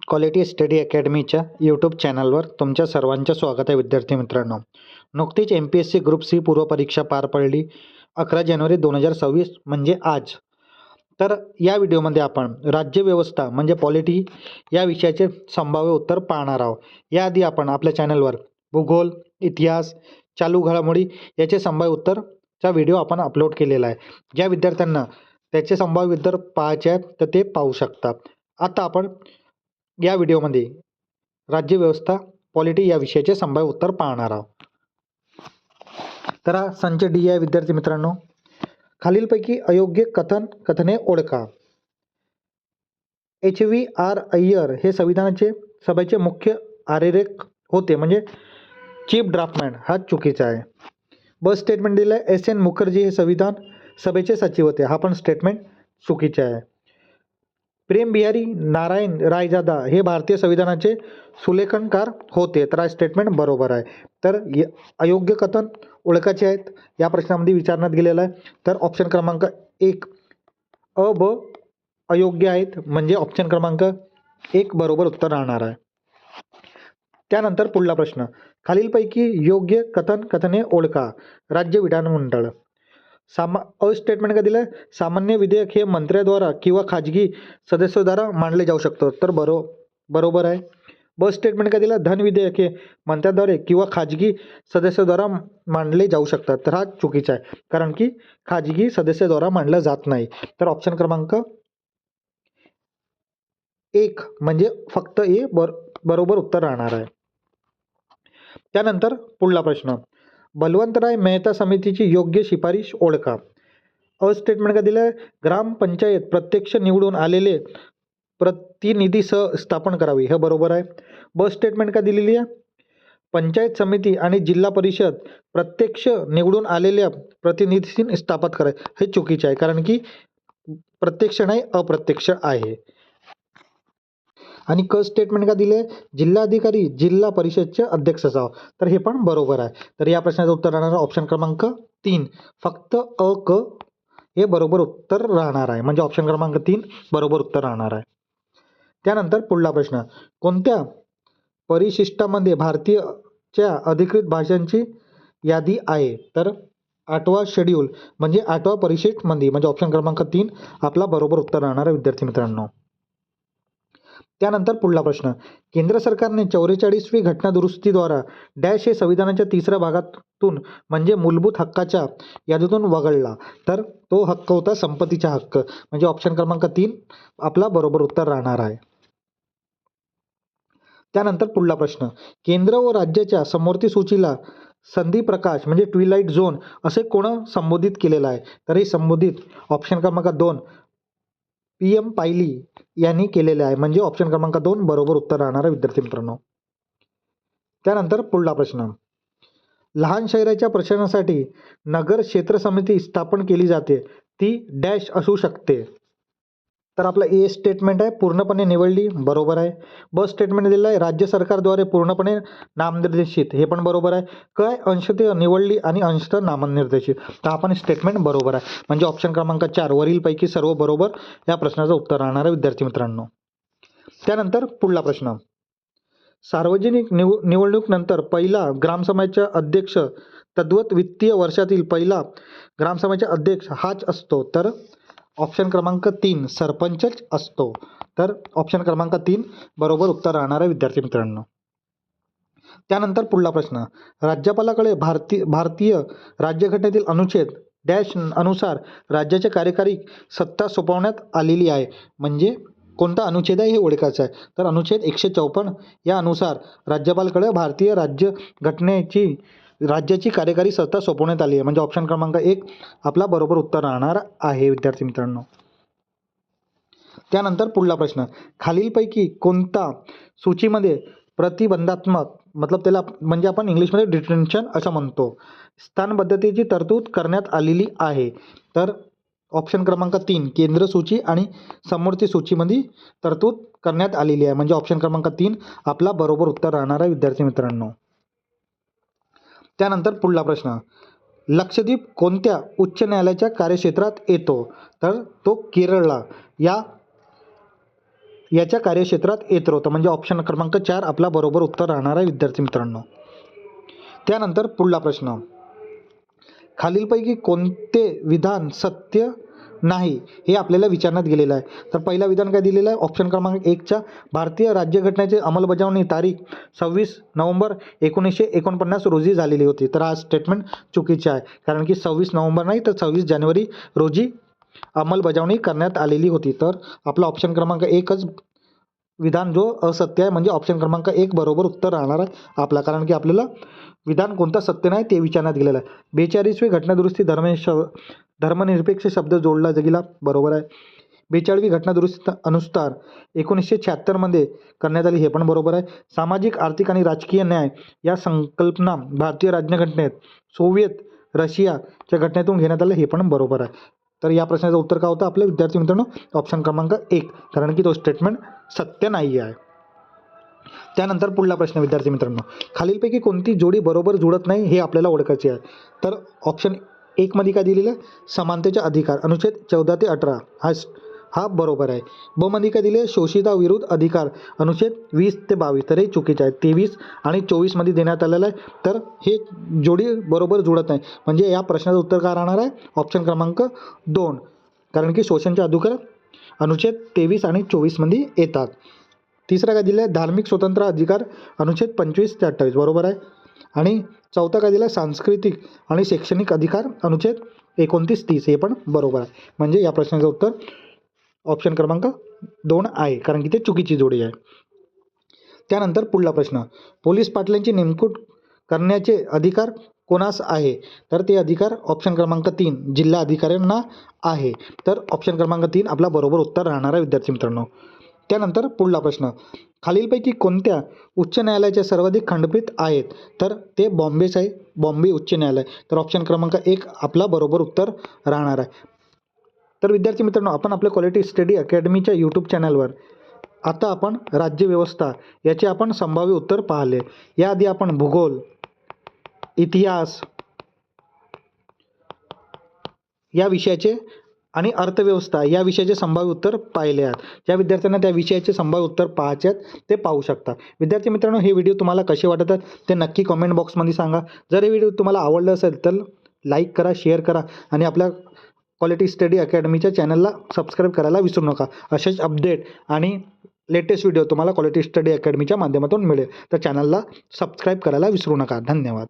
Quality study अकॅडमीच्या YouTube चॅनलवर तुमच्या सर्वांचं स्वागत आहे. विद्यार्थी मित्रांनो, नुकतीच MPSC ग्रुप सी पूर्वपरीक्षा पार पडली 11 जानेवारी 2026 म्हणजे आज. तर या व्हिडिओमध्ये आपण राज्यव्यवस्था म्हणजे पॉलिटी या विषयाचे संभाव्य उत्तर पाहणार आहोत. याआधी आपण आपल्या चॅनलवर भूगोल, इतिहास, चालू घडामोडी याचे संभाव्य उत्तरचा व्हिडिओ आपण अपलोड केलेला आहे. ज्या विद्यार्थ्यांना त्याचे संभाव्य उत्तर पाहायचे आहेत तर ते पाहू शकतात. आता आपण या व्हिडिओमध्ये राज्यव्यवस्था पॉलिटी या विषयाचे संभाव्य उत्तर पाहणार आहोत. तर हा संच डी आहे. विद्यार्थी मित्रांनो, खालीलपैकी अयोग्य कथने ओळखा. HVR अय्यर हे संविधानाचे सभेचे मुख्य आरेरेख होते म्हणजे चीफ ड्राफ्टमॅन, हा चुकीचा आहे. ब स्टेटमेंट दिलं आहे SN मुखर्जी हे संविधान सभेचे सचिव होते, हा पण स्टेटमेंट चुकीचे आहे. प्रेम बिहारी नारायण रायजादा हे भारतीय संविधानाचे सुलेखनकार होते, तर हा स्टेटमेंट बरोबर आहे. तर अयोग्य कथन ओळखायचे आहेत या प्रश्नामध्ये विचारण्यात गेलेला आहे. तर ऑप्शन क्रमांक 1 अ ब अयोग्य आहेत म्हणजे ऑप्शन क्रमांक 1 बरोबर उत्तर राहणार आहे. त्यानंतर पुढला प्रश्न, खालीलपैकी योग्य कथने ओळखा. राज्य विधानमंडळ अ स्टेटमेंट का दिलं, सामान्य विधेयक हे मंत्र्याद्वारा किंवा खाजगी सदस्याद्वारा मांडले जाऊ शकतो, तर बरोबर आहे. ब स्टेटमेंट का दिला, धन विधेयक हे मंत्र्याद्वारे किंवा खाजगी सदस्याद्वारा मांडले जाऊ शकतात, तर हा चुकीचा आहे कारण की खाजगी सदस्याद्वारा मांडलं जात नाही. तर ऑप्शन क्रमांक 1 म्हणजे फक्त ए बरोबर उत्तर राहणार आहे. त्यानंतर पुढला प्रश्न, बलवंतराय मेहता समितीची योग्य शिफारिश ओळखा. अ स्टेटमेंट का दिलं, ग्रामपंचायत प्रत्यक्ष निवडून आलेले प्रतिनिधीसह स्थापन करावी, हे बरोबर आहे. ब स्टेटमेंट का दिलेली आहे, पंचायत समिती आणि जिल्हा परिषद प्रत्यक्ष निवडून आलेल्या प्रतिनिधींनी स्थापित करावे, हे चुकीचे आहे कारण की प्रत्यक्ष नाही अप्रत्यक्ष आहे. आणि क स्टेटमेंट का दिले, जिल्हाधिकारी जिल्हा परिषदचे अध्यक्ष असावा, तर हे पण बरोबर आहे. तर या प्रश्नाचं उत्तर राहणार ऑप्शन क्रमांक 3 फक्त अ क हे बरोबर उत्तर राहणार आहे म्हणजे ऑप्शन क्रमांक 3 बरोबर उत्तर राहणार आहे. त्यानंतर पुढला प्रश्न, कोणत्या परिशिष्टामध्ये भारतीयच्या अधिकृत भाषांची यादी आहे. तर 8वा शेड्यूल म्हणजे 8वा परिशिष्टमध्ये म्हणजे ऑप्शन क्रमांक 3 आपला बरोबर उत्तर राहणार आहे. विद्यार्थी मित्रांनो, त्यानंतर पुढला प्रश्न, केंद्र सरकारने 44वी घटना दुरुस्तीद्वारा डॅश हे संविधानाच्या 3ऱ्या भागातून म्हणजे मूलभूत हक्काच्या यादीतून वगळला, तर तो हक्क होता संपत्तीचा हक्क म्हणजे ऑप्शन क्रमांक 3 आपला बरोबर उत्तर राहणार आहे. त्यानंतर पुढला प्रश्न, केंद्र व राज्याच्या समवर्ती सूचीला संधी प्रकाश म्हणजे ट्विलाइट झोन असे कोण संबोधित केलेलं आहे. तर हे संबोधित ऑप्शन क्रमांक 2 PM पायली यांनी केलेले आहे म्हणजे ऑप्शन क्रमांक 2 बरोबर उत्तर राहणार आहे. विद्यार्थी मित्रांनो, त्यानंतर पुढला प्रश्न, लहान शहराच्या प्रशासनासाठी नगर क्षेत्र समिती स्थापन केली जाते, ती डॅश असू शकते. तर आपलं ए स्टेटमेंट आहे पूर्णपणे निवडली, बरोबर आहे. ब स्टेटमेंट दिलेलं आहे राज्य सरकारद्वारे पूर्णपणे नामनिर्देशित, हे पण बरोबर आहे. काय अंशतः निवडली आणि अंशतः नामनिर्देशित, तर आपण स्टेटमेंट बरोबर आहे म्हणजे ऑप्शन क्रमांक 4 वरीलपैकी सर्व बरोबर या प्रश्नाचं उत्तर राहणार आहे. विद्यार्थी मित्रांनो, त्यानंतर पुढला प्रश्न, सार्वजनिक निवडणुकीनंतर पहिला ग्रामसभेचा अध्यक्ष तद्वत वित्तीय वर्षातील पहिला ग्रामसभेचा अध्यक्ष हाच असतो, तर ऑप्शन क्रमांक 3 सरपंचच असतो, तर ऑप्शन क्रमांक 3 बरोबर उत्तर राहणार आहे. विद्यार्थी मित्रांनो, त्यानंतर पुढला प्रश्न, राज्यपालाकडे भारतीय राज्यघटनेतील अनुच्छेद डॅश अनुसार राज्याच्या कार्यकारी सत्ता सोपवण्यात आलेली आहे म्हणजे कोणता अनुच्छेद आहे हे ओळखायचं आहे. तर अनुच्छेद 154 या अनुसार राज्यपालाकडे भारतीय राज्यघटनेची राज्याची कार्यकारी सत्ता सोपवण्यात आली आहे म्हणजे ऑप्शन क्रमांक 1 आपला बरोबर उत्तर राहणार आहे. विद्यार्थी मित्रांनो, त्यानंतर पुढला प्रश्न, खालीलपैकी कोणता सूचीमध्ये प्रतिबंधात्मक मतलब त्याला म्हणजे आपण इंग्लिशमध्ये डिटेन्शन असं म्हणतो स्थानबद्धतेची तरतूद करण्यात आलेली आहे. तर ऑप्शन क्रमांक 3 केंद्र सूची आणि समवर्ती सूचीमध्ये तरतूद करण्यात आलेली आहे म्हणजे ऑप्शन क्रमांक 3 आपला बरोबर उत्तर राहणार आहे. विद्यार्थी मित्रांनो, त्यानंतर पुढला प्रश्न, लक्षद्वीप कोणत्या उच्च न्यायालयाच्या कार्यक्षेत्रात येतो. तर तो केरळला या याच्या कार्यक्षेत्रात येत होतं. म्हणजे ऑप्शन क्रमांक 4 आपला बरोबर उत्तर राहणार आहे विद्यार्थी मित्रांनो. त्यानंतर पुढला प्रश्न, खालीलपैकी कोणते विधान सत्य नाही हे आपल्याला विचारण्यात गेलेलं आहे. तर पहिला विधान काय दिलेलं आहे, ऑप्शन क्रमांक 1च्या भारतीय राज्यघटनेची अंमलबजावणी तारीख 26 नोव्हेंबर 1949 रोजी झालेली होती. तर हा स्टेटमेंट चुकीचे आहे, कारण की 26 नोव्हेंबर नाही तर 26 जानेवारी रोजी अंमलबजावणी करण्यात आलेली होती. तर आपला ऑप्शन क्रमांक 1च विधान जो असत्य आहे, म्हणजे ऑप्शन क्रमांक 1 बरोबर उत्तर राहणार आहे आपला, कारण की आपल्याला विधान कोणतं सत्य नाही ते विचारण्यात गेलेलं आहे. 42वी घटनादुरुस्ती धर्मनिरपेक्ष शब्द जोडला गेला, बरोबर आहे. 42वी घटनादुरुस्ती अनुसार 1976 करण्यात आली, हे पण बरोबर आहे. सामाजिक, आर्थिक आणि राजकीय न्याय या संकल्पना भारतीय राज्यघटनेत सोव्हिएत रशियाच्या घटनेतून घेण्यात आलं, हे पण बरोबर आहे. तर या प्रश्नाचं उत्तर काय होतं आपलं विद्यार्थी मित्रांनो, ऑप्शन क्रमांक 1, कारण की तो स्टेटमेंट सत्य नाही आहे. त्यानंतर पुढला प्रश्न विद्यार्थी मित्रांनो, खालीलपैकी कोणती जोडी बरोबर जुळत नाही हे आपल्याला ओळखायचे आहे. तर ऑप्शन 1 मध्ये काय दिलेलं आहे, समानतेचा अधिकार अनुच्छेद 14 ते 18 हा बरोबर आहे. ब मध्ये काय दिले, शोषिता विरुद्ध अधिकार अनुच्छेद 20 ते 22, तर हे चुकीचे आहे. 23 आणि 24 मध्ये देण्यात आलेलं आहे, तर हे जोडी बरोबर जुळत नाही. म्हणजे या प्रश्नाचं उत्तर काय राहणार आहे, ऑप्शन क्रमांक 2, कारण की शोषणचे अधिकार अनुच्छेद 23 आणि 24 मध्ये येतात. तिसरा काय दिलं आहे, धार्मिक स्वतंत्र अधिकार अनुच्छेद 25 ते 28, बरोबर आहे. आणि चौथा काय दिला, सांस्कृतिक आणि शैक्षणिक अधिकार अनुच्छेद 29-30, हे पण बरोबर आहे. म्हणजे या प्रश्नाचं उत्तर ऑप्शन क्रमांक 2 आहे, कारण की ते चुकीची जोडी आहे. त्यानंतर पुढला प्रश्न, पोलीस पाटलांची नेमणूक करण्याचे अधिकार कोणास आहे. तर ते अधिकार ऑप्शन क्रमांक 3 जिल्हा अधिकाऱ्यांना आहे. तर ऑप्शन क्रमांक 3 आपला बरोबर उत्तर राहणार आहे विद्यार्थी मित्रांनो. त्यानंतर पुढला प्रश्न, खालीलपैकी कोणत्या उच्च न्यायालयाच्या सर्वाधिक खंडपीठ आहेत. तर ते बॉम्बेच आहे, बॉम्बे उच्च न्यायालय. तर ऑप्शन क्रमांक 1 आपला बरोबर उत्तर राहणार आहे. तर विद्यार्थी मित्रांनो, आपण आपल्या क्वालिटी स्टडी अकॅडमीच्या यूट्यूब चॅनलवर आता आपण राज्यव्यवस्था याचे आपण संभाव्य उत्तर पाहिले. याआधी आपण भूगोल, इतिहास या विषयाचे आणि अर्थव्यवस्था या विषयाचे संभाव्य उत्तर पाहिले आहेत. ज्या विद्यार्थ्यांना त्या विषयाचे संभाव्य उत्तर पाहायचे आहेत ते पाहू शकता. विद्यार्थी मित्रांनो, हे व्हिडिओ तुम्हाला कसे वाटत आहेत ते नक्की कमेंट बॉक्समध्ये सांगा. जर हे व्हिडिओ तुम्हाला आवडलं असेल तर लाईक करा, शेअर करा आणि आपल्या क्वालिटी स्टडी अकॅडमीच्या चॅनलला सबस्क्राईब करायला विसरू नका. असेच अपडेट आणि लेटेस्ट व्हिडिओ तुम्हाला क्वालिटी स्टडी अकॅडमीच्या माध्यमातून मिळेल. तर चॅनलला सबस्क्राईब करायला विसरू नका. धन्यवाद.